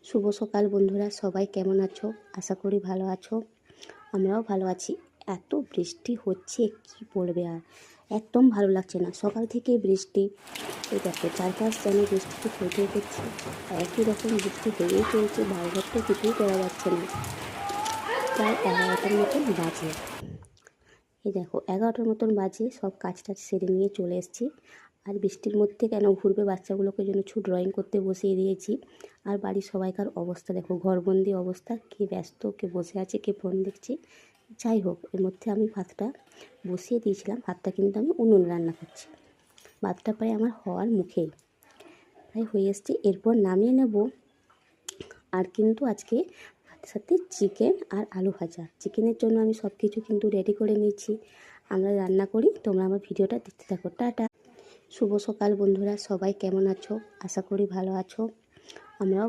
শুভ সকাল বন্ধুরা, সবাই কেমন আছো? আশা করি ভালো আছো। আমরাও ভালো আছি। এত বৃষ্টি হচ্ছে কি বলবে আর, একদম ভালো লাগছে না। সকাল থেকে বৃষ্টি, এই দেখো চারপাশ যেন বৃষ্টিতে থই করছে। একই রকম বৃষ্টি হয়েই চলছে, বাইরের তো কিছুই করা যাচ্ছে না। প্রায় 11টার মতন বাজে। এই দেখো 11টার মতন বাজে, সব কাজ টাজ সেরে নিয়ে চলে এসেছি। আর বৃষ্টির মধ্যে কেন ঘুরবে, বাচ্চাগুলোকে জন্য ড্রয়িং করতে বসিয়ে দিয়েছি। আর বাড়ির সবাইকার অবস্থা দেখো, ঘরবন্দি অবস্থা, কে ব্যস্ত, কে বসে আছে, কে ফোন দেখছে। যাই হোক, এর মধ্যে আমি ভাতটা বসিয়ে দিয়েছিলাম। ভাতটা কিন্তু আমি উনুনে রান্না করছি। ভাতটা প্রায় আমার হওয়ার মুখেই, প্রায় হয়ে এসছে। এরপর নামিয়ে নেব। আর কিন্তু আজকে ভাতের সাথে চিকেন আর আলু ভাজা। চিকেনের জন্য আমি সব কিছু কিন্তু রেডি করে নিয়েছি। আমরা রান্না করি, তোমরা আমার ভিডিওটা দেখতে থাকো। টাটা। শুভ সকাল বন্ধুরা, সবাই কেমন আছো? আশা করি ভালো আছো। আমরাও